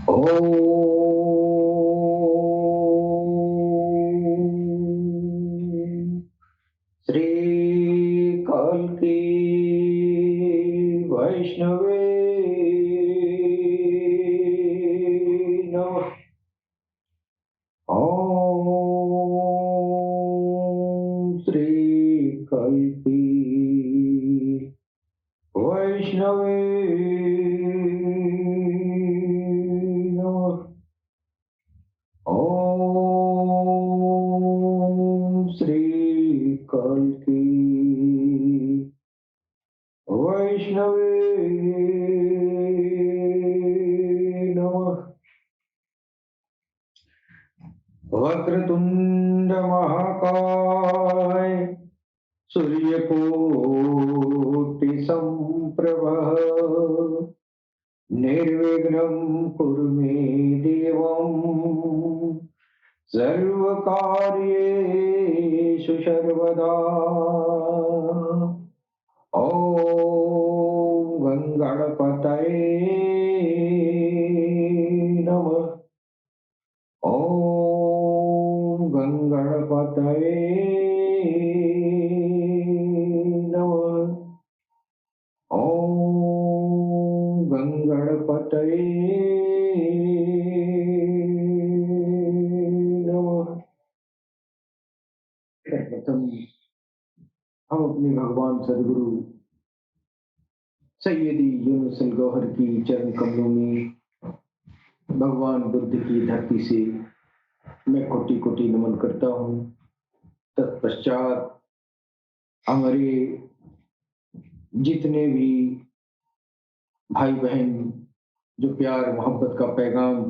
ओम श्री कल्की वैष्णवे नमः। ओम श्री कल्की वैष्णवे नमः। ओम श्री कल्की वैष्णवे नमः। वक्रतुंड महाकाय सूर्यकोटि संप्रभः निर्विघ्नं कुरु मे देवं सर्वकार्येषु सर्वदा। ॐ गणपतये नमः। ॐ गणपतये नमः। ॐ गणपतये नमः। सर्वप्रथम हम अपने भगवान सदगुरु सैयदी यूनुस अल गौहर की चरण कमलों में भगवान बुद्ध की धरती से मैं कोटि कोटि नमन करता हूँ। तत्पश्चात हमारे जितने भी भाई बहन जो प्यार मोहब्बत का पैगाम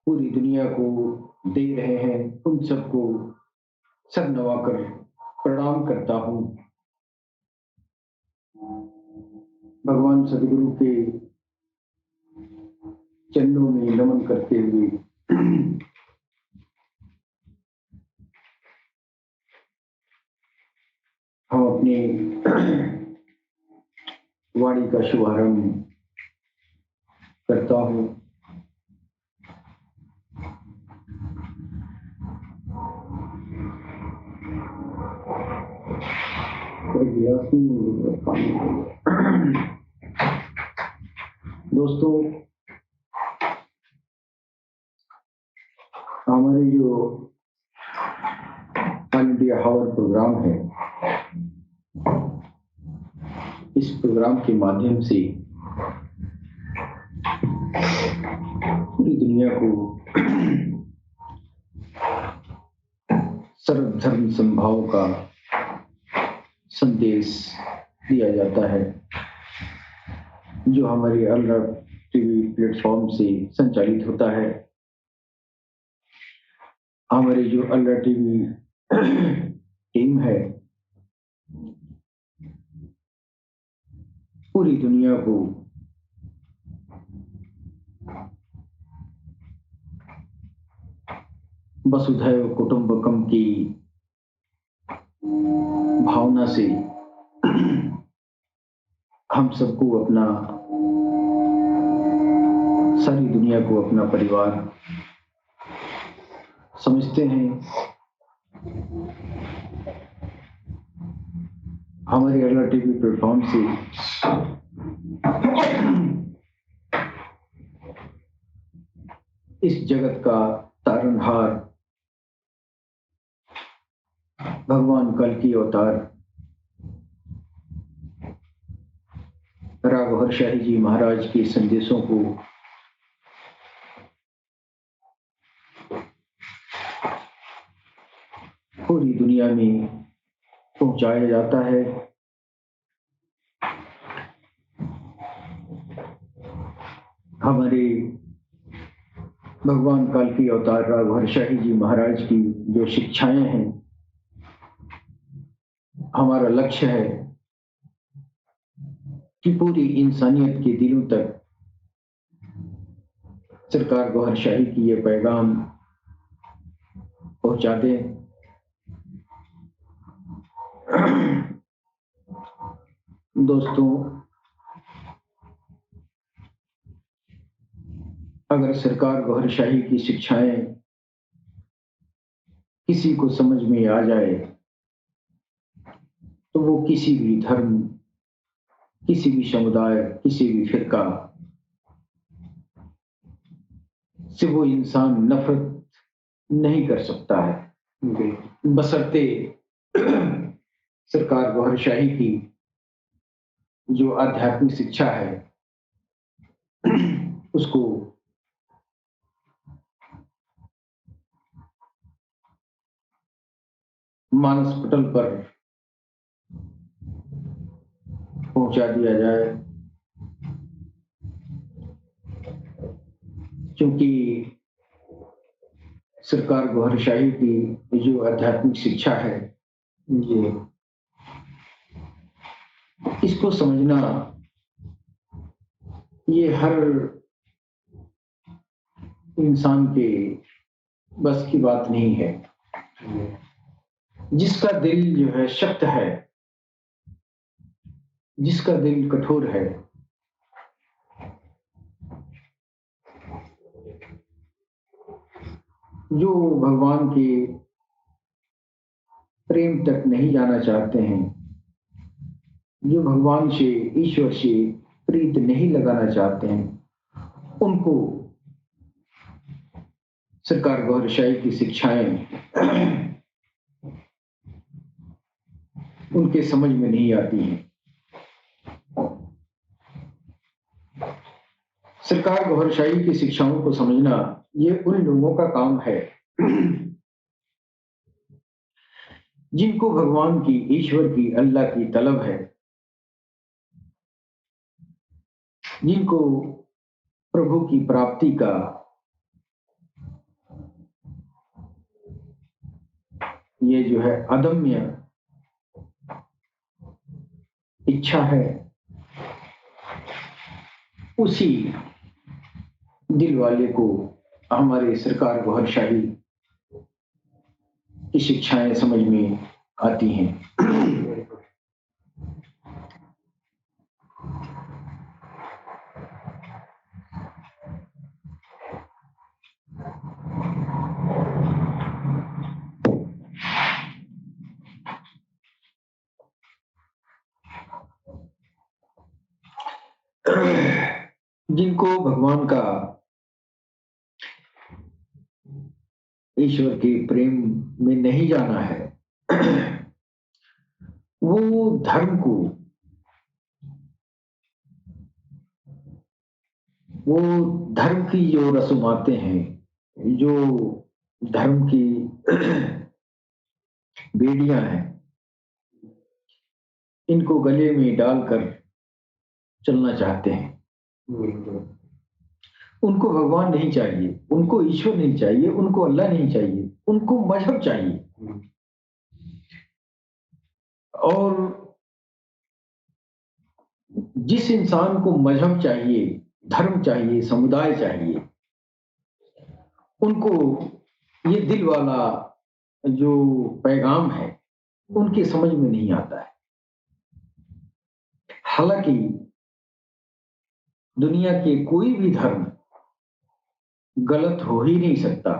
पूरी दुनिया को दे रहे हैं, उन सबको सर नवाकर प्रणाम करता हूँ। भगवान सदगुरु के चरणों में नमन करते हुए हम अपने वाणी का शुभारंभ करता हूँ। दोस्तों, हमारे जो ऑल इंडिया हावर प्रोग्राम है, इस प्रोग्राम के माध्यम से पूरी दुनिया को सर्वधर्म समभाव का संदेश दिया जाता है, जो हमारे अल्लाह टीवी प्लेटफॉर्म से संचालित होता है। हमारी जो अल्लाह टीवी टीम है, पूरी दुनिया को वसुधैव कुटुंबकम की भावना से हम सबको अपना, सारी दुनिया को अपना परिवार समझते हैं। हमारे अल्लाह टीवी प्लेटफॉर्म से इस जगत का तारनहार भगवान कल्कि अवतार राघव शाही जी महाराज के संदेशों को पूरी दुनिया में पहुंचाया जाता है। हमारे भगवान कल्कि अवतार राघव शाही जी महाराज की जो शिक्षाएं हैं, हमारा लक्ष्य है कि पूरी इंसानियत के दिलों तक सरकार गौहर शाही की ये पैगाम पहुंचा दें। दोस्तों, अगर सरकार गौहरशाही की शिक्षाएं किसी को समझ में आ जाए तो वो किसी भी धर्म, किसी भी समुदाय, किसी भी फिरका से वो इंसान नफरत नहीं कर सकता है, बशर्ते सरकार गौहरशाही की जो आध्यात्मिक शिक्षा है उसको मानस पटल पर पहुंचा दिया जाए, क्योंकि सरकार गौहरशाही की जो आध्यात्मिक शिक्षा है ये इसको समझना ये हर इंसान के बस की बात नहीं है। जिसका दिल जो है शक्त है, जिसका दिल कठोर है, जो भगवान के प्रेम तक नहीं जाना चाहते हैं, जो भगवान से, ईश्वर से प्रीत नहीं लगाना चाहते हैं, उनको सरकार गौहरशाही की शिक्षाएं उनके समझ में नहीं आती हैं। सरकार गौहरशाही की शिक्षाओं को समझना ये उन लोगों का काम है जिनको भगवान की, ईश्वर की, अल्लाह की तलब है, जिनको प्रभु की प्राप्ति का ये जो है अदम्य इच्छा है, उसी दिल वाले को हमारे सरकार गौहरशाही की शिक्षाएं समझ में आती हैं। जिनको भगवान का, ईश्वर के प्रेम में नहीं जाना है, वो धर्म को, वो धर्म की जो रस्माते हैं, जो धर्म की बेड़ियां हैं, इनको गले में डालकर चलना चाहते हैं। उनको भगवान नहीं चाहिए, उनको ईश्वर नहीं चाहिए, उनको अल्लाह नहीं चाहिए, उनको मजहब चाहिए। और जिस इंसान को मजहब चाहिए, धर्म चाहिए, समुदाय चाहिए, उनको ये दिल वाला जो पैगाम है उनकी समझ में नहीं आता है। हालांकि दुनिया के कोई भी धर्म गलत हो ही नहीं सकता,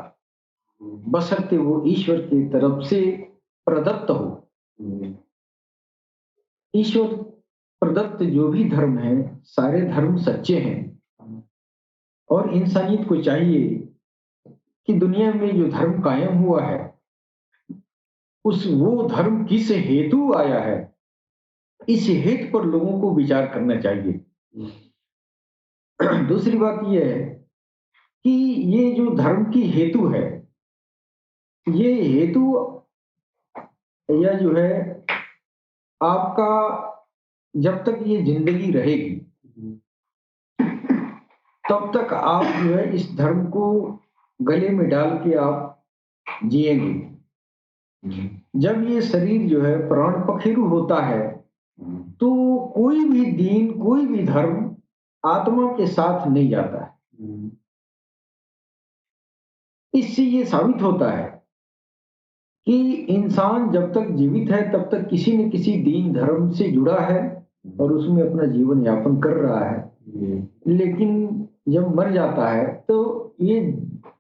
बशर्ते वो ईश्वर की तरफ से प्रदत्त हो। ईश्वर प्रदत्त जो भी धर्म है, सारे धर्म सच्चे हैं और इंसानियत को चाहिए कि दुनिया में जो धर्म कायम हुआ है उस वो धर्म किस हेतु आया है, इस हेतु पर लोगों को विचार करना चाहिए। दूसरी बात यह है कि ये जो धर्म की हेतु है, ये हेतु या जो है आपका जब तक ये जिंदगी रहेगी तब तक आप जो है इस धर्म को गले में डाल के आप जिएंगे। जब ये शरीर जो है प्राण पखेरु होता है तो कोई भी दीन, कोई भी धर्म आत्मा के साथ नहीं जाता है। इससे ये साबित होता है कि इंसान जब तक जीवित है तब तक किसी न किसी दीन धर्म से जुड़ा है और उसमें अपना जीवन यापन कर रहा है। लेकिन जब मर जाता है तो ये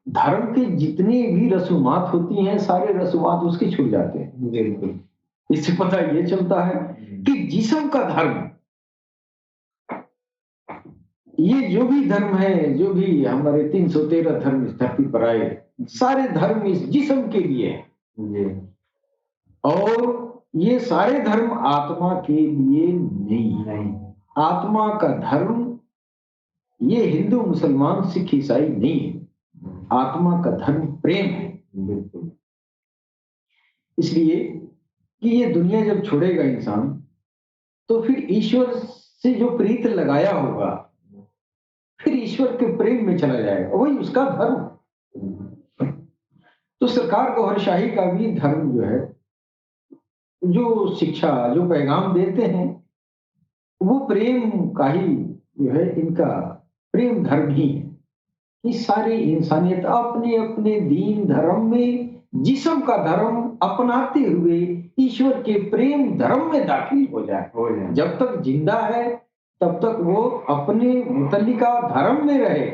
धर्म के जितनी भी रसूमात होती हैं, सारे रसूमात उसके छूट जाते हैं। बिल्कुल। इससे पता ये चलता है कि जिस्म का धर्म, ये जो भी धर्म है, जो भी हमारे 313 धर्म इस धरती पर आए, सारे धर्म इस जिस्म के लिए है। जी। और ये सारे धर्म आत्मा के लिए नहीं। आत्मा का धर्म ये हिंदू, मुसलमान, सिख, ईसाई नहीं है। आत्मा का धर्म प्रेम है। बिल्कुल। इसलिए कि ये दुनिया जब छोड़ेगा इंसान, तो फिर ईश्वर से जो प्रीत लगाया होगा, फिर ईश्वर के प्रेम में चला जाएगा, वही उसका धर्म। तो सरकार गौहरशाही का भी धर्म जो है, जो शिक्षा, जो पैगाम देते हैं, वो प्रेम का ही जो है, इनका प्रेम धर्म ही है कि सारी इंसानियत अपने अपने दीन धर्म में जिस्म का धर्म अपनाते हुए ईश्वर के प्रेम धर्म में दाखिल हो जाए। जब तक जिंदा है तब तक वो अपने मुतल्लिका धर्म में रहे।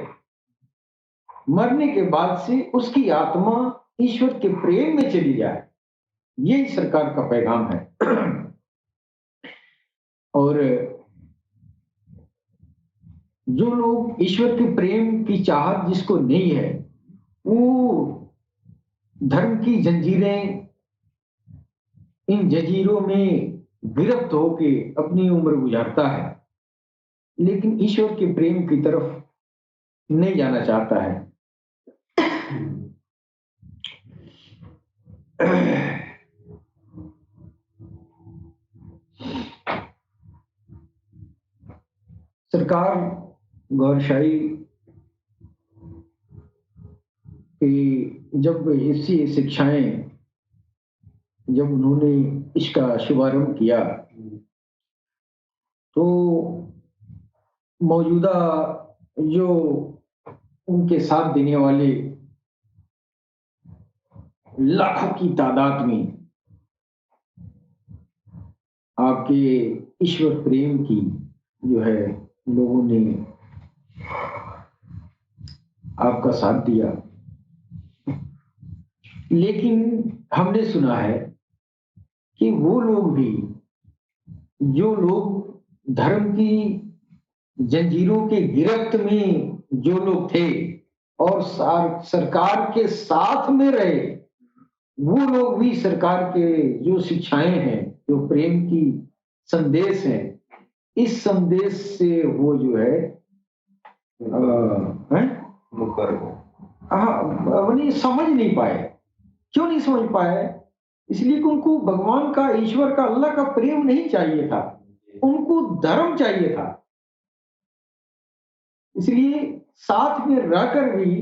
मरने के बाद से उसकी आत्मा ईश्वर के प्रेम में चली जाए, यही सरकार का पैगाम है। और जो लोग ईश्वर के प्रेम की चाहत जिसको नहीं है, वो धर्म की जंजीरें, इन जंजीरों में गिरफ्त होके अपनी उम्र गुजारता है, लेकिन ईश्वर के प्रेम की तरफ नहीं जाना चाहता है। सरकार गौरशाही की जब ऐसी शिक्षाएं, जब उन्होंने इसका शुभारंभ किया, तो मौजूदा जो उनके साथ देने वाले लाखों की तादाद में आपके ईश्वर प्रेम की जो है, लोगों ने आपका साथ दिया। लेकिन हमने सुना है कि वो लोग भी, जो लोग धर्म की जंजीरों के गिरफ्त में जो लोग थे और सरकार के साथ में रहे, वो लोग भी सरकार के जो शिक्षाएं हैं, जो प्रेम की संदेश है, इस संदेश से वो जो है समझ नहीं पाए। क्यों नहीं समझ पाए? इसलिए कि उनको भगवान का, ईश्वर का, अल्लाह का प्रेम नहीं चाहिए था, उनको धर्म चाहिए था। इसलिए साथ में रहकर भी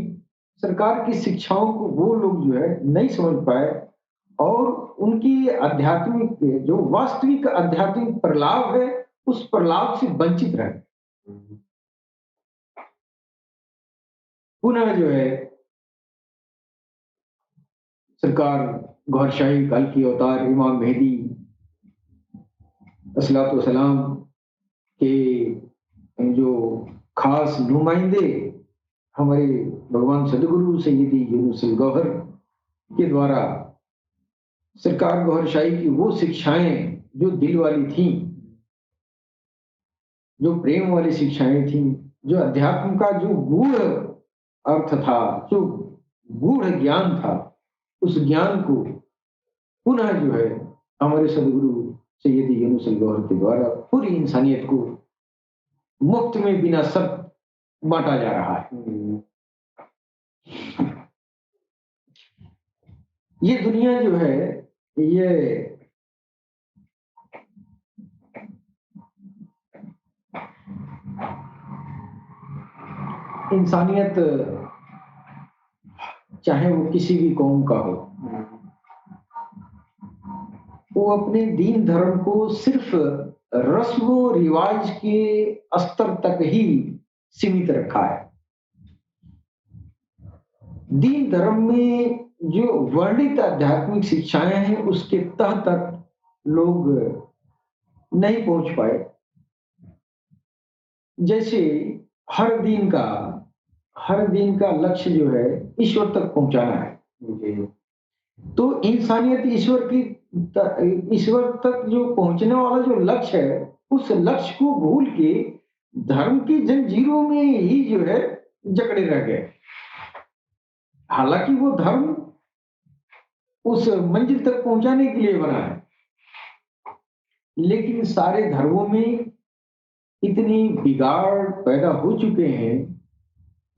सरकार की शिक्षाओं को वो लोग जो है नहीं समझ पाए, और उनकी आध्यात्मिक, जो वास्तविक आध्यात्मिक प्रलाप है, उस प्रलाप से वंचित रहे। पुनः जो है सरकार गौहरशाही काल की अवतार इमाम मेहदी अस्सलातु वस्सलाम के जो खास नुमाइंदे हमारे भगवान सदगुरु सैयदी यूनुस गौहर के द्वारा सरकार गौहरशाही की वो शिक्षाएं जो दिल वाली थी, जो प्रेम वाली शिक्षाएं थी, जो अध्यात्म का जो गूढ़ अर्थ था, जो गूढ़ ज्ञान था, उस ज्ञान को पुनः जो है हमारे सदगुरु सैयदी यूनुस गौहर के द्वारा पूरी इंसानियत को मुफ्त में बिना शर्त बांटा जा रहा है। ये दुनिया जो है, ये इंसानियत, चाहे वो किसी भी कौम का हो, वो अपने दीन धर्म को सिर्फ रस्म रिवाज के स्तर तक ही सीमित रखा है। दीन धर्म में जो वर्णित आध्यात्मिक शिक्षाएं हैं, उसके तह तक लोग नहीं पहुंच पाए। जैसे हर दिन का हर दिन का लक्ष्य जो है ईश्वर तक पहुंचाना है। जी। तो इंसानियत ईश्वर तक जो पहुंचने वाला जो लक्ष्य है, उस लक्ष्य को भूल के धर्म की जंजीरों में ही जो है जकड़े रह गए। हालांकि वो धर्म उस मंजिल तक पहुंचाने के लिए बना है, लेकिन सारे धर्मों में इतनी बिगाड़ पैदा हो चुके हैं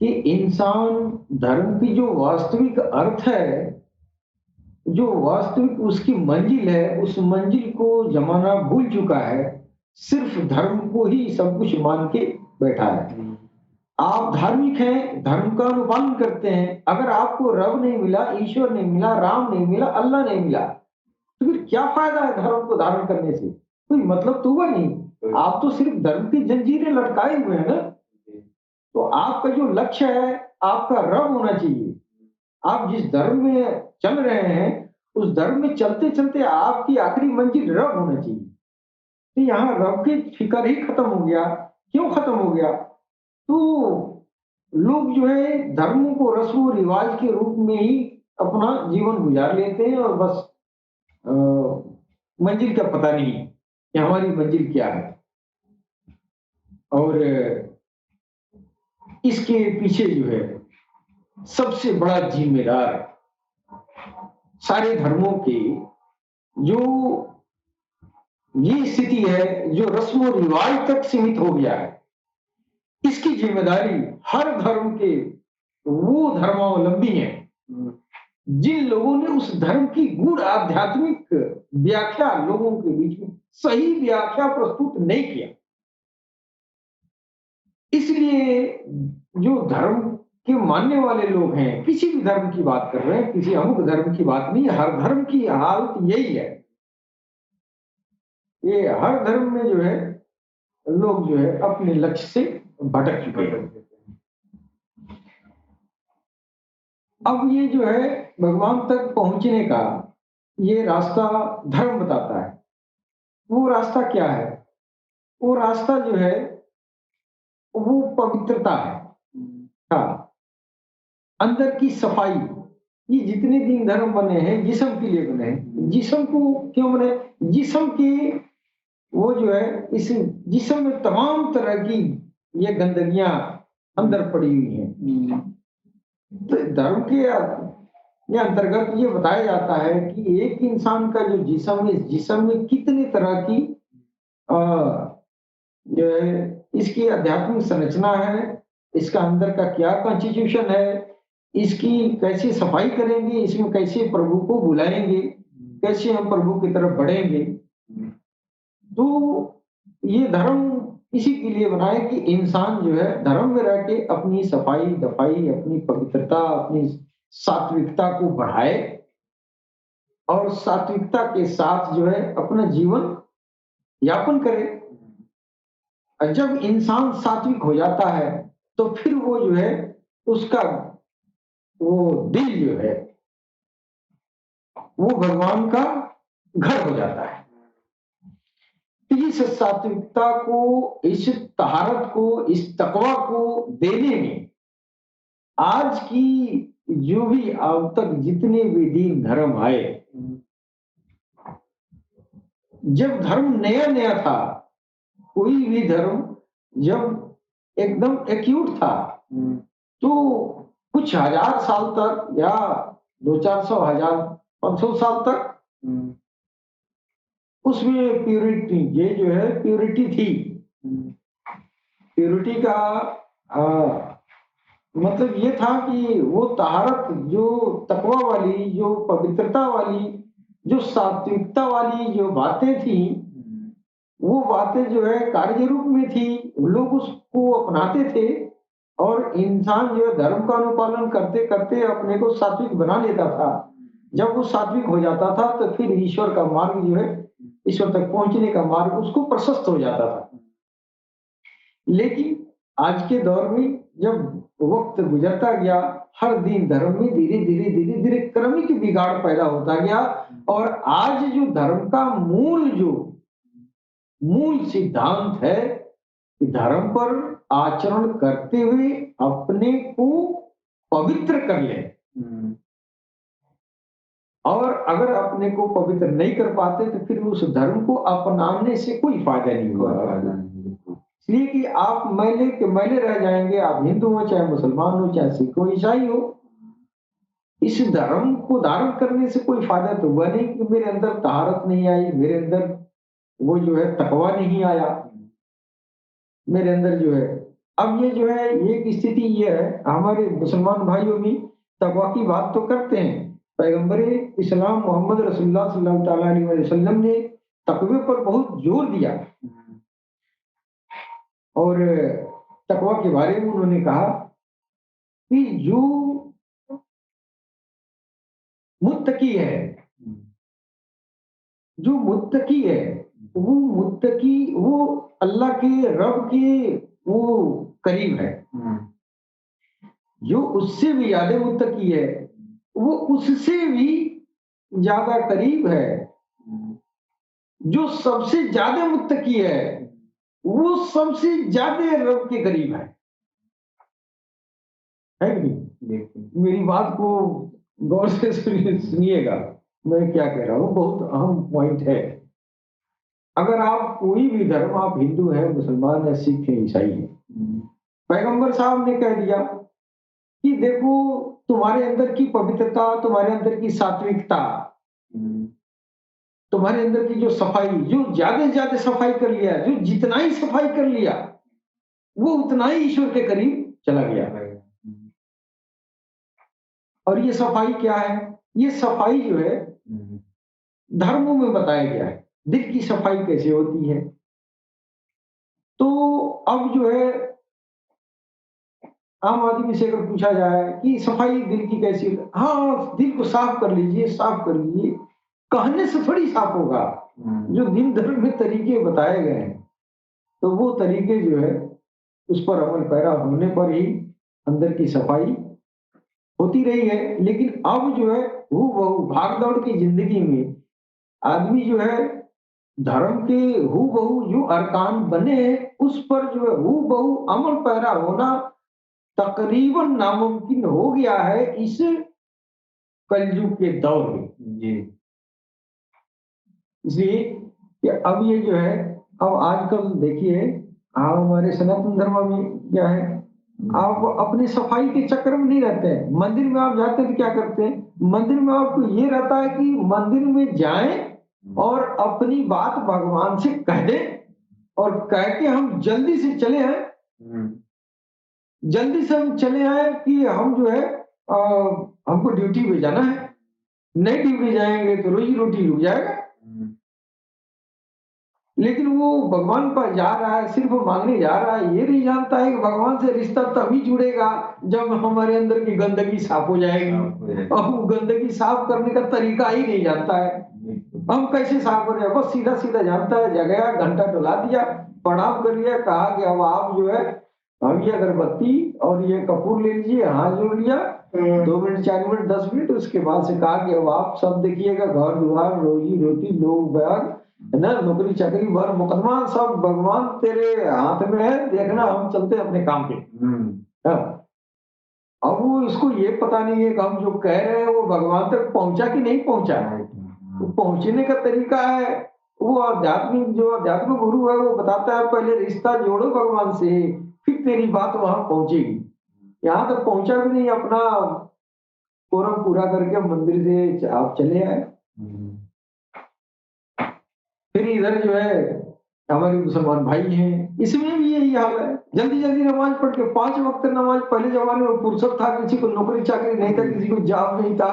कि इंसान धर्म की जो वास्तविक अर्थ है, जो वास्तविक उसकी मंजिल है, उस मंजिल को जमाना भूल चुका है। सिर्फ धर्म को ही सब कुछ मान के बैठा है। आप धार्मिक हैं, धर्म का अनुपालन करते हैं, अगर आपको रब नहीं मिला, ईश्वर नहीं मिला, राम नहीं मिला, अल्लाह नहीं मिला, तो फिर क्या फायदा है धर्म को धारण करने से? कोई मतलब तो हुआ नहीं। आप तो सिर्फ धर्म की जंजीरें लटकाए हुए हैं ना। तो आपका जो लक्ष्य है, आपका रब होना चाहिए। आप जिस धर्म में चल रहे हैं, उस धर्म में चलते चलते आपकी आखिरी मंजिल रब होना चाहिए। तो यहाँ रब की फिक्र ही खत्म हो गया। क्यों खत्म हो गया? तो लोग जो है धर्मों को रस्म और रिवाज के रूप में ही अपना जीवन गुजार लेते हैं, और बस अ, मंजिल का पता नहीं कि हमारी मंजिल क्या है। और इसके पीछे जो है सबसे बड़ा जिम्मेदार सारे धर्मों के जो ये स्थिति है, जो रस्म और रिवाज तक सीमित हो गया है, इसकी जिम्मेदारी हर धर्म के वो धर्मावलंबी हैं जिन लोगों ने उस धर्म की गूढ़ आध्यात्मिक व्याख्या लोगों के बीच में सही व्याख्या प्रस्तुत नहीं किया। इसलिए जो धर्म के मानने वाले लोग हैं, किसी भी धर्म की बात कर रहे हैं, किसी अमुक धर्म की बात नहीं, हर धर्म की हालत यही है। ये हर धर्म में जो है लोग जो है अपने लक्ष्य से भटक चुके हैं। अब ये जो है भगवान तक पहुंचने का ये रास्ता धर्म बताता है। वो रास्ता क्या है? वो रास्ता जो है वो पवित्रता है। हाँ, अंदर की सफाई। ये जितने दिन धर्म बने हैं जिस्म के लिए बने हैं। जिस्म को क्यों बने? जिस्म के वो जो है इस जिस्म में तमाम तरह की ये गंदगियां अंदर पड़ी हुई हैं। तो धर्म के ये अंतर्गत ये बताया जाता है कि एक इंसान का जो जिस्म है, इस जिस्म में कितने तरह की जो है इसकी आध्यात्मिक संरचना है, इसका अंदर का क्या कॉन्स्टिट्यूशन है, इसकी कैसे सफाई करेंगे, इसमें कैसे प्रभु को बुलाएंगे, कैसे हम प्रभु की तरफ बढ़ेंगे। तो ये धर्म इसी के लिए बना है कि इंसान जो है धर्म में रह के अपनी सफाई दफाई, अपनी पवित्रता, अपनी सात्विकता को बढ़ाए, और सात्विकता के साथ जो है अपना जीवन यापन करे। और जब इंसान सात्विक हो जाता है तो फिर वो जो है उसका वो दिल जो है वो भगवान का घर हो जाता है। तो इस सात्विकता को, इस तहारत को, इस तकवा को देने में आज की जो भी अब तक जितने भी दीन धर्म आए, जब धर्म नया नया था, कोई भी धर्म जब एकदम एक्यूट था, तो कुछ हजार साल तक या 200-400 हजार 500 साल तक उसमें प्यूरिटी, ये जो है प्यूरिटी थी। प्यूरिटी का मतलब ये था कि वो तहारत, जो तकवा वाली, जो पवित्रता वाली, जो सात्विकता वाली जो बातें थी, वो बातें जो है कार्य रूप में थी, लोग उसको अपनाते थे, और इंसान जो है धर्म का अनुपालन करते करते अपने को सात्विक बना लेता था। जब वो सात्विक हो जाता था तो फिर ईश्वर का मार्ग जो है, ईश्वर तक पहुंचने का मार्ग उसको प्रशस्त हो जाता था। लेकिन आज के दौर में जब वक्त गुजरता गया, हर दिन धर्म में धीरे धीरे क्रमिक बिगाड़ पैदा होता गया, और आज जो धर्म का मूल सिद्धांत है धर्म पर आचरण करते हुए अपने को पवित्र कर ले। और अगर अपने को पवित्र नहीं कर पाते तो फिर उस धर्म को अपनाने से कोई फायदा नहीं होगा। इसलिए कि आप मैले के मैले रह जाएंगे, आप हिंदू हो चाहे मुसलमान हो चाहे सिख हो ईसाई हो। इस धर्म को धारण करने से कोई फायदा तो हुआ नहीं कि मेरे अंदर तहारत नहीं आई, मेरे अंदर वो जो है तकवा नहीं आया, मेरे अंदर जो है। अब ये जो है एक स्थिति ये है, हमारे मुसलमान भाइयों भी तकवा की बात तो करते हैं। पैगंबर इस्लाम मोहम्मद रसूलुल्लाह सल्लल्लाहु अलैहि वसल्लम ने तकवे पर बहुत जोर दिया और तकवा के बारे में उन्होंने कहा कि जो मुत्तकी है, जो मुत्तकी है वो मुत्तकी वो अल्लाह के रब के वो करीब है। जो उससे भी ज्यादा मुत्तकी है वो उससे भी ज्यादा करीब है। जो सबसे ज्यादा मुत्तकी है वो सबसे ज्यादा रब के करीब है कि नहीं? मेरी बात को गौर से सुनिएगा, मैं क्या कह रहा हूं, बहुत अहम पॉइंट है। अगर आप कोई भी धर्म, आप हिंदू हैं, मुसलमान है, सिख है, ईसाई है, पैगंबर साहब ने कह दिया कि देखो तुम्हारे अंदर की पवित्रता, तुम्हारे अंदर की सात्विकता, तुम्हारे अंदर की जो सफाई, जो ज्यादा से ज्यादा सफाई कर लिया, जो जितना ही सफाई कर लिया वो उतना ही ईश्वर के करीब चला गया। और ये सफाई क्या है? ये सफाई जो है धर्मों में बताया गया है। दिल की सफाई कैसे होती है? तो अब जो है आम आदमी से अगर पूछा जाए कि सफाई दिल की कैसी है, हाँ दिल को साफ कर लीजिए, साफ कर लीजिए, कहने से थोड़ी साफ होगा। जो दिन धर्म में तरीके बताए गए हैं तो वो तरीके जो है उस पर अमल पैरा होने पर ही अंदर की सफाई होती रही है। लेकिन अब जो है वो भाग दौड़ की जिंदगी में आदमी जो है धर्म के हू बहू जो अरकान बने उस पर जो है हू बहू अमल पैरा होना तकरीबन नामुमकिन हो गया है इस कलयुग के दौर में जी। इसलिए कि अब ये जो है, अब आजकल देखिए आप हमारे सनातन धर्म में क्या है, आप अपनी सफाई के चक्कर में नहीं रहते हैं। मंदिर में आप जाते हैं तो क्या करते हैं, मंदिर में आपको ये रहता है कि मंदिर में जाएं और अपनी बात भगवान से कह दें और कह के हम जल्दी से चले आए, जल्दी से हम चले आए कि हम जो है हमको ड्यूटी पे जाना है, नहीं ड्यूटी जाएंगे तो रोजी रोटी रुक जाएगा। लेकिन वो भगवान पर जा रहा है, सिर्फ मांगने जा रहा है, ये नहीं जानता है कि भगवान से रिश्ता तभी जुड़ेगा जब हमारे अंदर की गंदगी साफ हो जाएगी। और वो गंदगी साफ करने का तरीका ही नहीं जानता है। हम कैसे साफ कर रहे हैं, बस सीधा सीधा जानता है, जगह घंटा डुला दिया, प्रणाम कर लिया, कहा कि अब आप जो है अब ये अगरबत्ती और ये कपूर ले लीजिए, हाथ जोड़ लिया, 2 मिनट 4 मिनट 10 मिनट, उसके बाद से कहा कि अब आप सब देखिएगा, घर द्वार रोजी रोटी लोग बैग है ना, नौकरी चाकरी भर मुकदमा सब भगवान तेरे हाथ में है, देखना हम चलते अपने काम पे। हाँ। अब वो इसको ये पता नहीं है कि हम जो कह रहे हैं वो भगवान तक पहुंचा कि नहीं पहुंचा है। तो पहुंचने का तरीका है वो आध्यात्मिक, जो आध्यात्मिक गुरु है वो बताता है पहले रिश्ता जोड़ो भगवान से, फिर तेरी बात वहां पहुंचेगी। यहाँ तक पहुंचा भी नहीं, अपना कोरम पूरा करके मंदिर से आप चले आए। फिर इधर जो है हमारे मुसलमान भाई हैं, इसमें भी यही हाल है, जल्दी जल्दी नमाज पढ़ के 5 वक्त नमाज। पहले जमाने में फुर्सत था, किसी को नौकरी चाकरी नहीं था, किसी को जॉब नहीं था,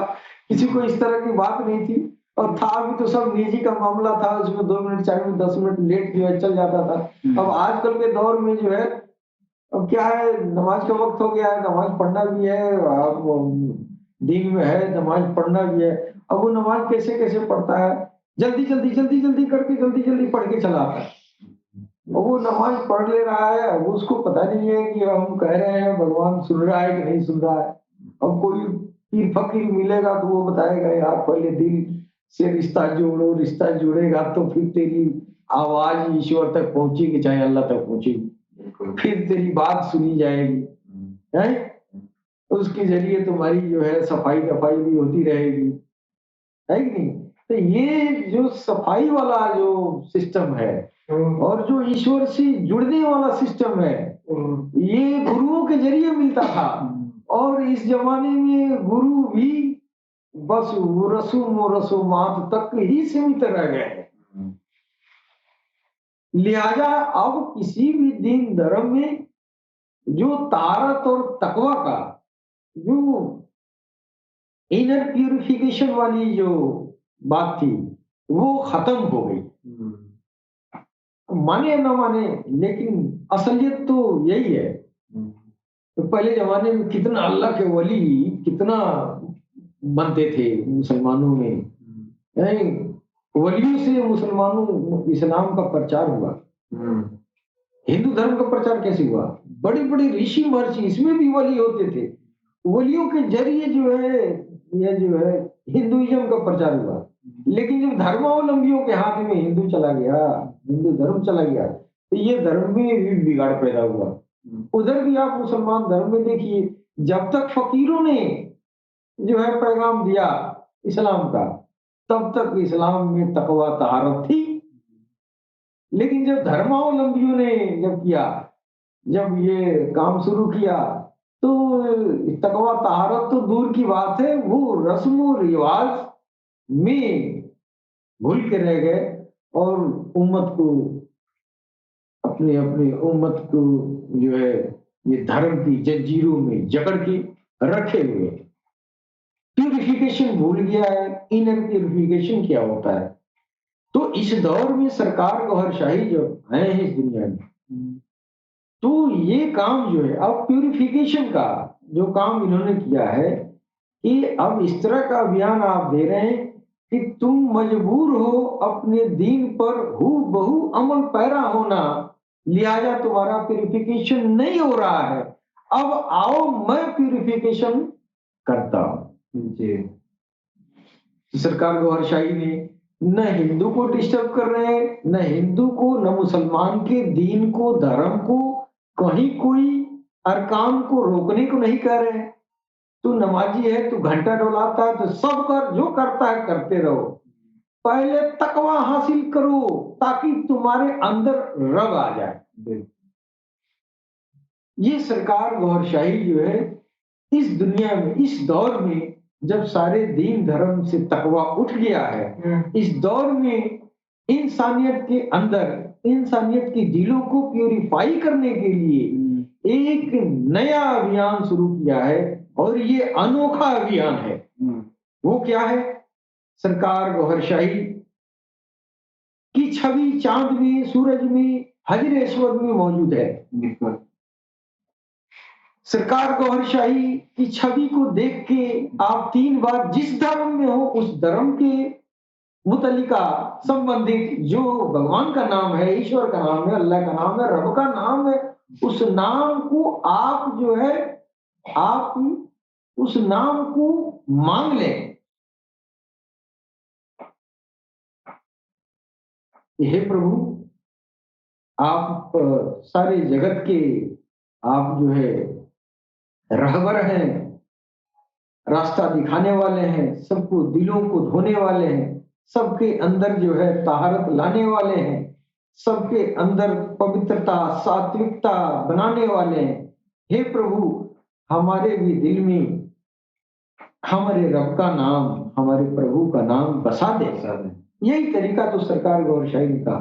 किसी को इस तरह की बात नहीं थी, और था भी तो सब निजी का मामला था, उसमें 2 मिनट 4 मिनट 10 मिनट लेट जो है चल जाता था। अब आजकल के दौर में जो है अब क्या है, नमाज का वक्त हो गया है, नमाज पढ़ना भी है, अब दिन में है नमाज पढ़ना भी है। अब वो नमाज कैसे कैसे पढ़ता है, जल्दी जल्दी जल्दी जल्दी करके जल्दी जल्दी पढ़ के चला आता है। और वो नमाज पढ़ ले रहा है, अब उसको पता नहीं है कि हम कह रहे हैं भगवान सुन रहा है कि नहीं सुन रहा है। अब कोई पीर फकीर मिलेगा तो वो बताएगा यार पहले दिल से रिश्ता जोड़ो, रिश्ता जुड़ेगा तो फिर तेरी आवाज ईश्वर तक पहुंचेगी, चाहे अल्लाह तक पहुंचेगी। फिर तेरी बात सुनी जाएगी, है? उसके जरिए तुम्हारी जो है सफाई दफाई भी होती रहेगी, है कि नहीं? तो ये जो सफाई वाला जो सिस्टम है और जो ईश्वर से जुड़ने वाला सिस्टम है, ये गुरुओं के जरिए मिलता था। और इस जमाने में गुरु भी बस वो रसूम और रसूमात तक ही सीमित रह गए हैं। लिहाजा अब किसी भी दीन धर्म में जो तारत और तकवा का जो इनर प्यूरिफिकेशन वाली जो बात थी वो खत्म हो गई। माने न माने, लेकिन असलियत तो यही है। तो पहले जमाने में कितना अल्लाह के वली कितना बनते थे मुसलमानों में, नहीं? वलियों से मुसलमानों इस्लाम का प्रचार हुआ। हिंदू धर्म का प्रचार कैसे हुआ? बड़े बड़े ऋषि महर्षि, इसमें भी वली होते थे। वलियों के जरिए जो है ये जो है हिंदुइज्म का प्रचार हुआ। लेकिन जब धर्मावलंबियों के हाथ में हिंदू चला गया, हिंदू धर्म चला गया, तो ये धर्म में भी बिगाड़ पैदा हुआ। उधर भी आप मुसलमान धर्म में देखिए, जब तक फकीरों ने जो है पैगाम दिया इस्लाम का, तब तक इस्लाम में तकवा तहारत थी। लेकिन जब धर्मावलंबियों ने जब किया, जब ये काम शुरू किया, तो तकवा तहारत तो दूर की बात है, वो रस्म रिवाज में भूल के रह गए और उम्मत को अपने अपने उम्मत को जो है ये धर्म की जंजीरों में जकड़ के रखे हुए। प्यूरिफिकेशन भूल गया है। इनर प्यूरिफिकेशन क्या होता है? तो इस दौर में सरकार गौहरशाही जो आए हैं इस दुनिया में, तो ये काम जो है अब प्यूरिफिकेशन का जो काम इन्होंने किया है कि अब इस तरह का अभियान आप दे रहे हैं कि तुम मजबूर हो अपने दीन पर हूबहू अमल पैरा होना, लिहाजा तुम्हारा प्यूरिफिकेशन नहीं हो रहा है। अब आओ मैं प्यूरिफिकेशन करता हूं जी। सरकार गौहरशाही ने न हिंदू को डिस्टर्ब कर रहे हैं, न हिंदू को, न मुसलमान के दीन को, धर्म को, कहीं कोई अरकान को रोकने को नहीं कह रहे हैं। तू नमाजी है, तू घंटा डोलाता है, तो सब कर, जो करता है करते रहो, पहले तकवा हासिल करो ताकि तुम्हारे अंदर रब आ जाए। ये सरकार गौहरशाही जो है इस दुनिया में, इस दौर में जब सारे दीन धर्म से तकवा उठ गया है, इस दौर में इंसानियत के अंदर, इंसानियत के दिलों को प्यूरिफाई करने के लिए एक नया अभियान शुरू किया है और ये अनोखा अभियान है। वो क्या है? सरकार गौहरशाही की छवि चांद में, सूरज में, हजरेश्वर में मौजूद है। सरकार गौहरशाही की छवि को देख के आप 3 बार जिस धर्म में हो उस धर्म के मुतल्लिका संबंधित जो भगवान का नाम है, ईश्वर का नाम है, अल्लाह का नाम है, रब का नाम है, उस नाम को आप जो है आप उस नाम को मांग लें। हे प्रभु, आप सारे जगत के आप जो है रहबर हैं, रास्ता दिखाने वाले हैं, सबको दिलों को धोने वाले हैं, सबके अंदर जो है तहारत लाने वाले हैं, सबके अंदर पवित्रता, सात्विकता बनाने वाले हैं। हे प्रभु, हमारे भी दिल में हमारे रब का नाम, हमारे प्रभु का नाम बसा दे। यही तरीका तो सरकार गौहरशाही ने कहा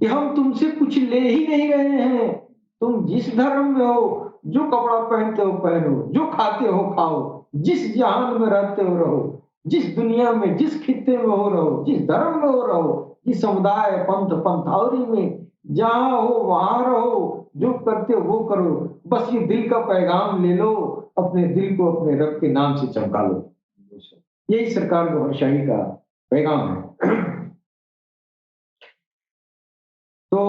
कि हम तुमसे कुछ ले ही नहीं रहे हैं, तुम जिस धर्म में हो, जो कपड़ा पहनते हो पहनो, जो खाते हो खाओ, जिस जहान में रहते हो रहो, जिस दुनिया में, जिस खित्ते में हो रहो, जिस धर्म में हो रहो, जिस समुदाय, पंथ, पंथावरी में जहां हो वहां रहो, जो करते हो वो करो, बस ये दिल का पैगाम ले लो, अपने दिल को अपने रब के नाम से चमका लो। यही सरकार गौहरशाही का पैगाम है। तो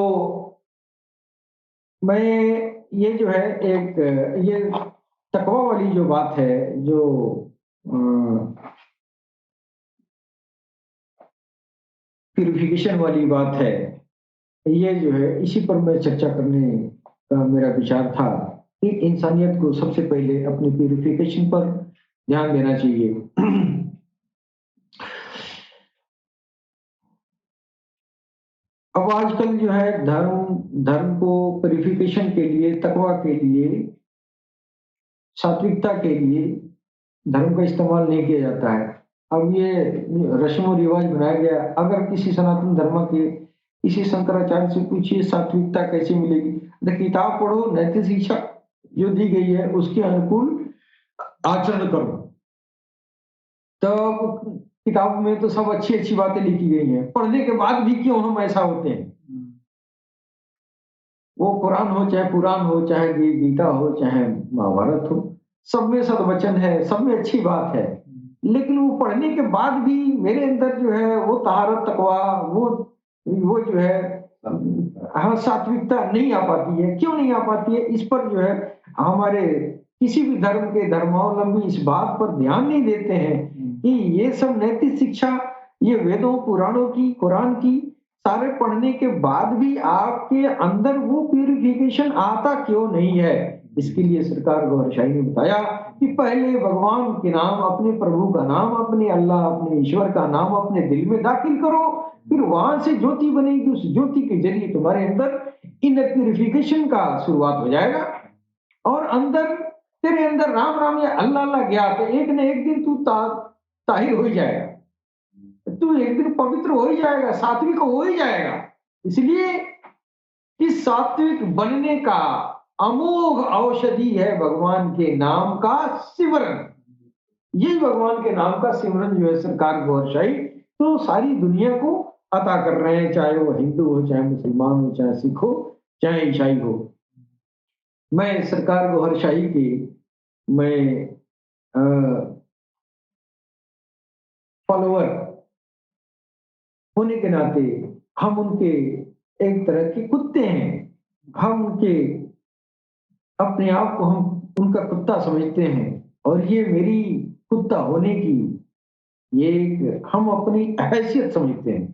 मैं ये जो है एक ये तकवा वाली जो बात है, जो प्यूरिफिकेशन वाली बात है, ये जो है इसी पर मैं चर्चा करने मेरा विचार था कि इंसानियत को सबसे पहले अपनी प्यूरिफिकेशन पर ध्यान देना चाहिए। अब आजकल जो है धर्म धर्म को प्यूरिफिकेशन के लिए, तकवा के लिए, सात्विकता के लिए धर्म का इस्तेमाल नहीं किया जाता है। अब ये रस्म और रिवाज बनाया गया। अगर किसी सनातन धर्म के किसी शंकराचार्य से पूछिए सात्विकता कैसे मिलेगी, तो किताब पढ़ो, नैतिक शिक्षा जो दी गई है उसके अनुकूल आचरण करो। तो किताब में तो सब अच्छी अच्छी बातें लिखी गई हैं, पढ़ने के बाद भी क्यों हम ऐसा होते हैं? वो कुरान हो, चाहे पुराण हो, चाहे गीता हो, चाहे महाभारत हो, सब में सद्वचन है, सब में अच्छी बात है। लेकिन वो पढ़ने के बाद भी मेरे अंदर जो है वो तहारत, तकवा, वो जो है हाँ, सात्विकता नहीं आ पाती है। क्यों नहीं आ पाती है? इस पर जो है हमारे किसी भी धर्म के धर्मावलंबी इस बात पर ध्यान नहीं देते हैं कि ये सब नैतिक शिक्षा, ये वेदों, पुराणों की, कुरान की सारे पढ़ने के बाद भी आपके अंदर वो प्यूरिफिकेशन आता क्यों नहीं है? इसके लिए सरकार गौहर शाही ने बताया कि पहले भगवान के नाम, अपने प्रभु का नाम, अपने अल्लाह, अपने ईश्वर का नाम अपने दिल में दाखिल करो, फिर वहां से ज्योति बनेगी। उस ज्योति के जरिए तुम्हारे अंदर इनर प्यूरिफिकेशन का शुरुआत हो जाएगा और अंदर तेरे अंदर राम राम या अल्लाह अल्लाह गया तो एक न एक दिन तू ताहिर हो ही जाएगा, तू एक दिन पवित्र हो ही जाएगा, सात्विक हो ही जाएगा। इसलिए इस सात्विक बनने का अमोघ औषधि है भगवान के नाम का सिमरन। यही भगवान के नाम का सिमरन जो है सरकार गौहर शाही तो सारी दुनिया को अता कर रहे हैं, चाहे वो हिंदू हो, चाहे मुसलमान हो, चाहे सिख हो, चाहे ईसाई हो। मैं सरकार गौहर शाही की मैं फॉलोअर होने के नाते हम उनके एक तरह के कुत्ते हैं। हम उनके अपने आप को हम उनका कुत्ता समझते हैं और ये मेरी कुत्ता होने की ये एक हम अपनी हैसियत समझते हैं।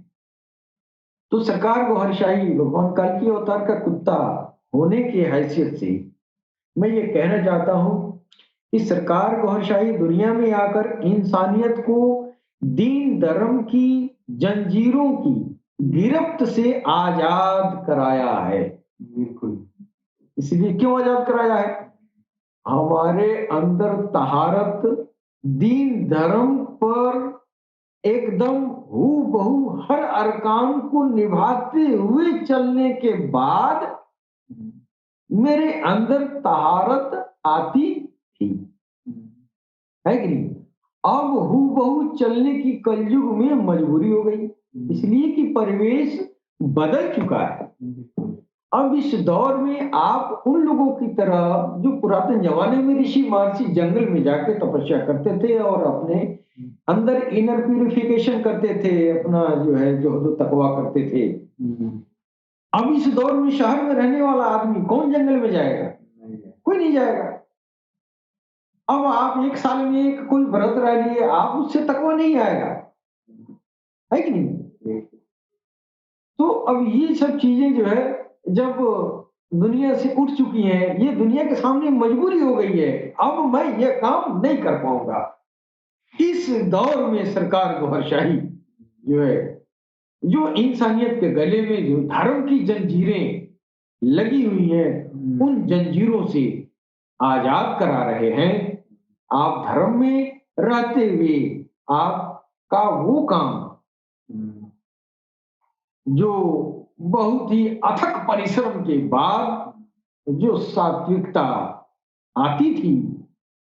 तो सरकार गौहर शाही भगवान कल्कि अवतार का कुत्ता होने की हैसियत से मैं ये कहना चाहता हूं कि सरकार गौहर शाही दुनिया में आकर इंसानियत को दीन धर्म की जंजीरों की गिरफ्त से आजाद कराया है। बिल्कुल। इसलिए क्यों आजाद कराया है? हमारे अंदर तहारत दीन धर्म पर एकदम हूबहू हर अरकान को निभाते हुए चलने के बाद मेरे अंदर तहारत आती थी, है कि नहीं? अब हूबहू चलने की कलयुग में मजबूरी हो गई, इसलिए कि परिवेश बदल चुका है। अब इस दौर में आप उन लोगों की तरह जो पुरातन जमाने में ऋषि महर्षि जंगल में जाके तपस्या करते थे और अपने अंदर इनर प्यूरिफिकेशन करते थे, अपना जो है जो तकवा करते थे। अब इस दौर में शहर में रहने वाला आदमी कौन जंगल में जाएगा? कोई नहीं जाएगा। अब आप एक साल में एक कोई व्रत रह लिए, आप उससे तकवा नहीं आएगा, है कि नहीं? तो अब ये सब चीजें जो है जब दुनिया से उठ चुकी हैं, ये दुनिया के सामने मजबूरी हो गई है, अब मैं ये काम नहीं कर पाऊंगा। इस दौर में सरकार गौहर शाही जो है जो इंसानियत के गले में जो धर्म की जंजीरें लगी हुई हैं उन जंजीरों से आजाद करा रहे हैं। आप धर्म में रहते हुए आपका वो काम जो बहुत ही अथक परिश्रम के बाद जो सात्विकता आती थी,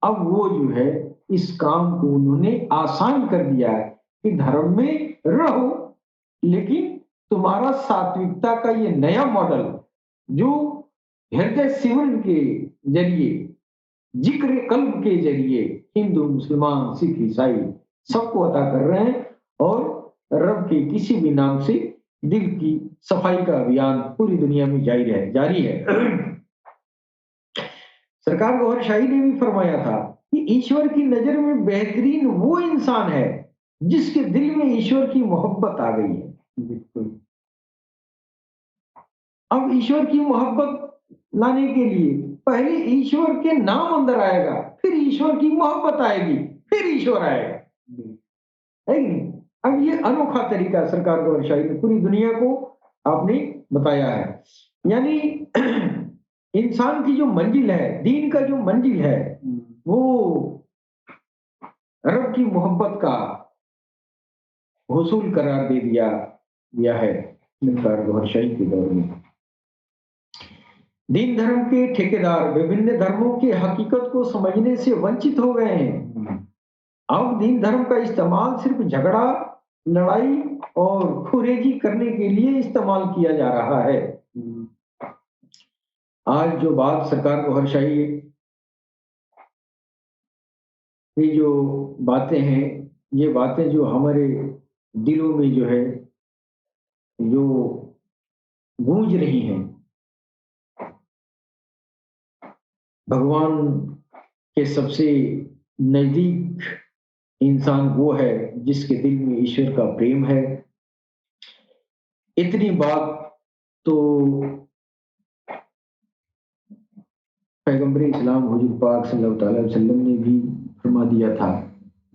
अब वो जो है इस काम को उन्होंने आसान कर दिया है कि धर्म में रहो, लेकिन तुम्हारा सात्विकता का ये नया मॉडल जो हृदय सिमरन के जरिए, जिक्र कल्ब के जरिए हिंदू, मुसलमान, सिख, ईसाई सबको अता कर रहे हैं और रब के किसी भी नाम से दिल की सफाई का अभियान पूरी दुनिया में जारी है। सरकार गौहर शाही ने भी फरमाया था कि ईश्वर की नजर में बेहतरीन वो इंसान है जिसके दिल में ईश्वर की मोहब्बत आ गई है। बिल्कुल। अब ईश्वर की मोहब्बत लाने के लिए पहले ईश्वर के नाम अंदर आएगा, फिर ईश्वर की मोहब्बत आएगी, फिर ईश्वर आएगा, है कि नहीं? अब ये अनोखा तरीका सरकार गौरशाही ने पूरी दुनिया को आपने बताया है। यानी इंसान की जो मंजिल है, दीन का जो मंजिल है, वो रब की मोहब्बत का हुसूल करार दे दिया है सरकार गौरशाही के दौर में। दीन धर्म के ठेकेदार विभिन्न धर्मों की हकीकत को समझने से वंचित हो गए हैं। अब दीन धर्म का इस्तेमाल सिर्फ झगड़ा, लड़ाई और खुरेजी करने के लिए इस्तेमाल किया जा रहा है। आज जो बात सरकार गौहरशाही, ये जो बातें हैं, ये बातें जो हमारे दिलों में जो है, जो गूंज रही हैं, भगवान के सबसे नजदीक इंसान वो है जिसके दिल में ईश्वर का प्रेम है। इतनी बात तो पैगंबर इस्लाम हुजूर पाक सल्लल्लाहु अलैहि वसल्लम ने भी फरमा दिया था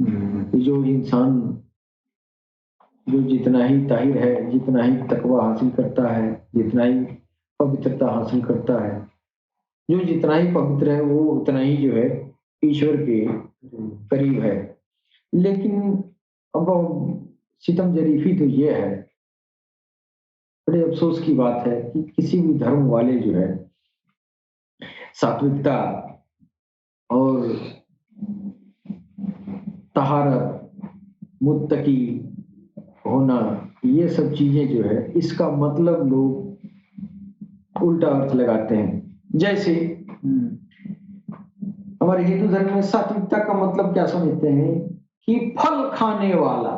कि जो इंसान जो जितना ही ताहिर है, जितना ही तकवा हासिल करता है, जितना ही पवित्रता हासिल करता है, जो जितना ही पवित्र है वो उतना ही जो है ईश्वर के करीब है। लेकिन अब सितम जरीफी तो ये है, बड़े अफसोस की बात है कि किसी भी धर्म वाले जो है सात्विकता और तहारत, मुत्तकी होना, ये सब चीजें जो है इसका मतलब लोग उल्टा अर्थ लगाते हैं। जैसे हमारे हिंदू धर्म में सात्विकता का मतलब क्या समझते हैं कि फल खाने वाला।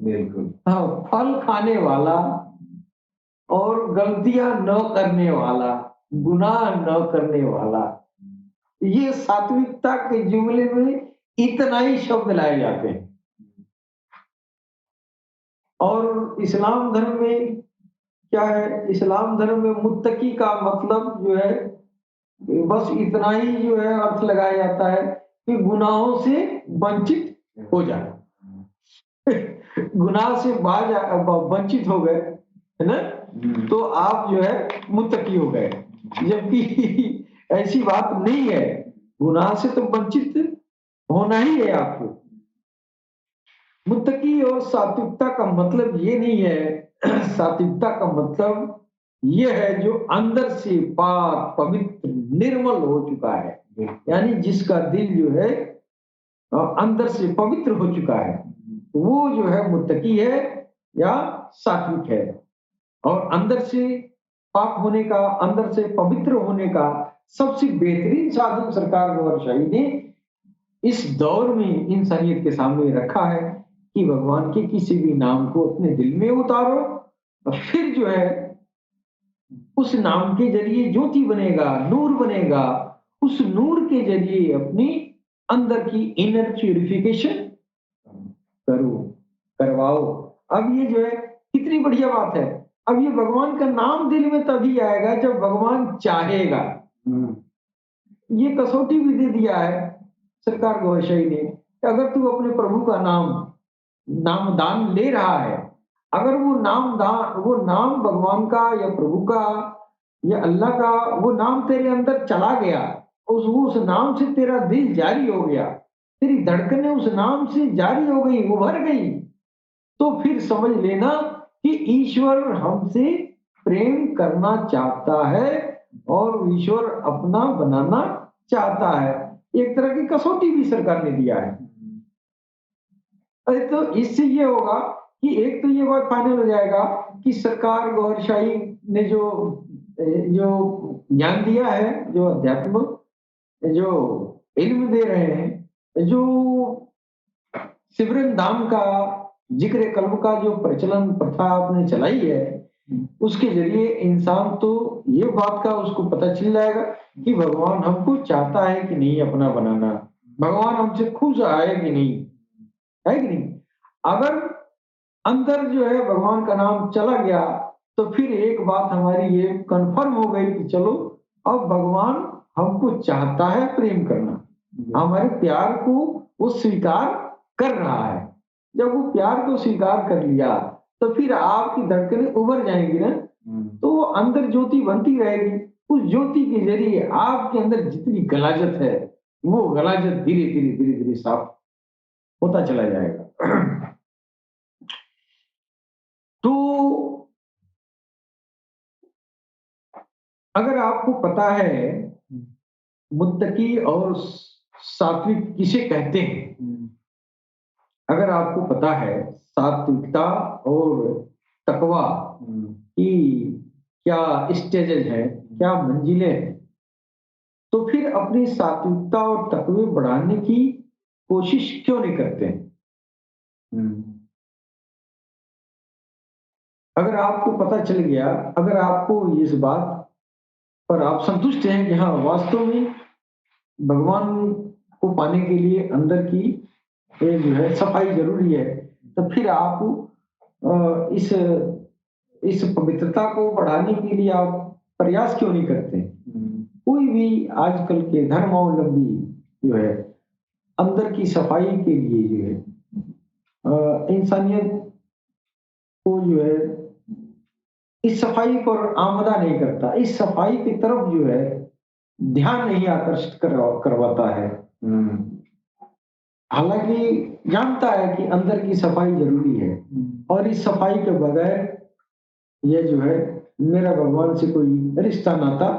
बिल्कुल, हाँ, फल खाने वाला और गलतियां न करने वाला, गुनाह न करने वाला, ये सात्विकता के जुमले में इतना ही शब्द लाए जाते हैं। और इस्लाम धर्म में क्या है? इस्लाम धर्म में मुत्तकी का मतलब जो है बस इतना ही जो है अर्थ लगाया जाता है कि गुनाहों से वंचित हो जाए। गुनाह से वंचित हो गए, है ना, तो आप जो है मुत्तकी हो गए, जबकि ऐसी बात नहीं है। गुनाह से तो वंचित होना ही है आपको। मुत्तकी और सात्विकता का मतलब ये नहीं है। सात्विकता का मतलब ये है जो अंदर से पाक, पवित्र, निर्मल हो चुका है, यानी जिसका दिल जो है अंदर से पवित्र हो चुका है, वो जो है मुत्तकी है या सात्विक है। और अंदर से पाक होने का, अंदर से पवित्र होने का सबसे बेहतरीन साधन सरकार गौरशाही ने इस दौर में इंसानियत के सामने रखा है कि भगवान के किसी भी नाम को अपने दिल में उतारो और फिर जो है उस नाम के जरिए ज्योति बनेगा, नूर बनेगा। उस नूर के जरिए अपनी अंदर की इनर प्यूरिफिकेशन करवाओ। अब ये जो है कितनी बढ़िया बात है। अब ये भगवान का नाम दिल में तभी आएगा जब भगवान चाहेगा। ये कसौटी भी दे दिया है सरकार गौरशाही ने कि अगर तू अपने प्रभु का नाम दान ले रहा है, अगर वो नाम भगवान का या प्रभु का या अल्लाह का वो नाम तेरे अंदर चला गया, उस नाम से तेरा दिल जारी हो गया, तेरी धड़कनें उस नाम से जारी हो गई, उभर गई, तो फिर समझ लेना कि ईश्वर हमसे प्रेम करना चाहता है और ईश्वर अपना बनाना चाहता है। एक तरह की कसौटी भी सरकार ने दिया है। अरे तो इससे ये होगा कि एक तो ये बात फाइनल हो जाएगा कि सरकार गौरशाही ने जो ज्ञान दिया है, जो अध्यात्म, जो इल्म दे रहे हैं, जो सिमरन धाम का, जिक्र कल्ब का जो प्रचलन प्रथा आपने चलाई है, उसके जरिए इंसान तो ये बात का उसको पता चल जाएगा कि भगवान हमको चाहता है कि नहीं अपना बनाना, भगवान हमसे खुश है कि नहीं, है कि नहीं। अगर अंदर जो है भगवान का नाम चला गया तो फिर एक बात हमारी ये कंफर्म हो गई कि चलो अब भगवान हमको चाहता है प्रेम करना, हमारे प्यार को वो स्वीकार कर रहा है। जब वो प्यार को स्वीकार कर लिया तो फिर आपकी धड़कनें उभर जाएंगी ना, तो वो अंदर ज्योति बनती रहेगी। उस ज्योति के जरिए आपके अंदर जितनी गलाजत है वो गलाजत धीरे धीरे धीरे धीरे साफ होता चला जाएगा। तो अगर आपको पता है मुत्तकी और सात्विक किसे कहते हैं, अगर आपको पता है सात्विकता और तकवा की क्या स्टेजेस है, क्या मंजिलें हैं, तो फिर अपनी सात्विकता और तकवे बढ़ाने की कोशिश क्यों नहीं करते हैं? अगर आपको पता चल गया, अगर आपको इस बात पर आप संतुष्ट हैं कि हाँ वास्तव में भगवान को पाने के लिए अंदर की ये जो है सफाई जरूरी है, तो फिर आप इस पवित्रता को बढ़ाने के लिए आप प्रयास क्यों नहीं करते? कोई भी आजकल के धर्मावलंबी जो है अंदर की सफाई के लिए जो है इंसानियत को जो है इस सफाई पर आमदा नहीं करता, इस सफाई की तरफ जो है ध्यान नहीं आकर्षित करवाता है। हालांकि जानता है कि अंदर की सफाई जरूरी है और इस सफाई के बगैर ये जो है मेरा भगवान से कोई रिश्ता नाता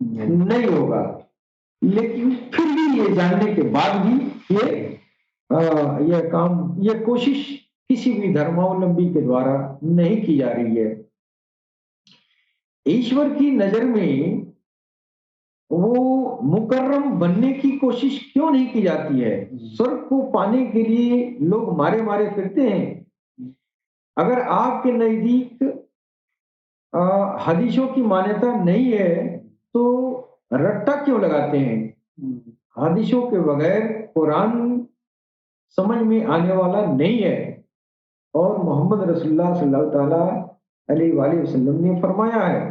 नहीं होगा। लेकिन फिर भी ये जानने के बाद भी ये काम, ये कोशिश किसी भी धर्मावलंबी के द्वारा नहीं की जा रही है। ईश्वर की नजर में वो मुकर्रम बनने की कोशिश क्यों नहीं की जाती है? स्वर्ग को पाने के लिए लोग मारे मारे फिरते हैं। अगर आपके नजदीक हदीसों की मान्यता नहीं है तो रट्टा क्यों लगाते हैं? हदीसों के बगैर कुरान समझ में आने वाला नहीं है। और मोहम्मद रसूलुल्लाह सल्लल्लाहु अलैहि वसल्लम ने फरमाया है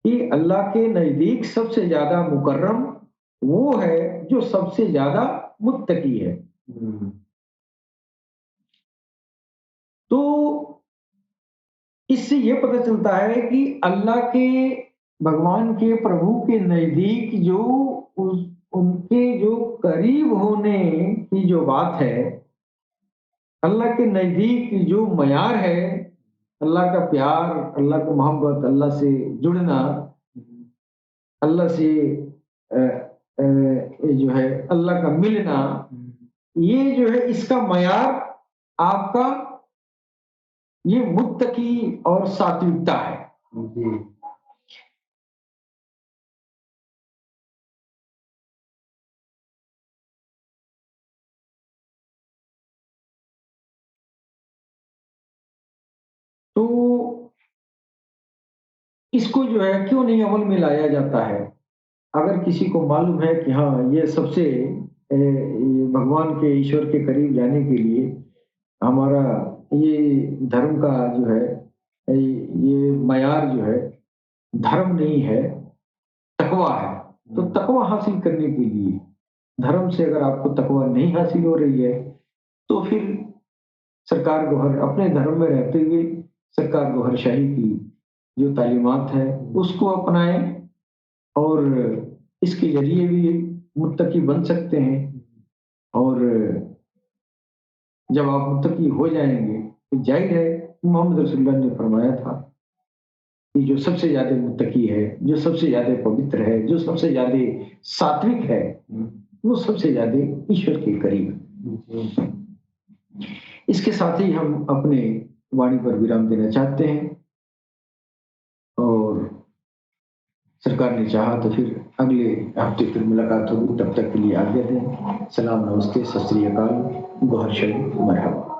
कि अल्लाह के नजदीक सबसे ज्यादा मुकर्रम वो है जो सबसे ज्यादा मुत्तकी है। तो इससे ये पता चलता है कि अल्लाह के, भगवान के, प्रभु के नजदीक जो उनके जो करीब होने की जो बात है, अल्लाह के नजदीक जो मयार है, अल्लाह का प्यार, अल्लाह की मोहब्बत, अल्लाह से जुड़ना, अल्लाह से जो है अल्लाह का मिलना, ये जो है इसका मयार आपका ये मुत्तकी और सात्विकता है। तो इसको जो है क्यों नहीं अमल में लाया जाता है? अगर किसी को मालूम है कि हाँ ये सबसे भगवान के, ईश्वर के करीब जाने के लिए हमारा ये धर्म का जो है ये मयार जो है धर्म नहीं है, तकवा है, तो तकवा हासिल करने के लिए धर्म से अगर आपको तकवा नहीं हासिल हो रही है तो फिर सरकार गौहर अपने धर्म में रहते हुए सरकार गौहर शाही की जो तालीमात है उसको अपनाएं और इसके जरिए भी मुत्तकी बन सकते हैं। और जब आप मुत्तकी हो जाएंगे तो जाहिर है मोहम्मद रसूलुल्लाह ने फरमाया था कि जो सबसे ज्यादा मुत्तकी है, जो सबसे ज्यादा पवित्र है, जो सबसे ज्यादा सात्विक है, वो सबसे ज्यादा ईश्वर के करीब है। इसके साथ ही हम अपने वाणी पर विराम देना चाहते हैं और सरकार ने चाहा तो फिर अगले हफ्ते फिर मुलाकात होगी। तब तक के लिए आज्ञा दें। सलाम, नमस्ते, सत श्री अकाल, गौहर शरीफ, मरहबा।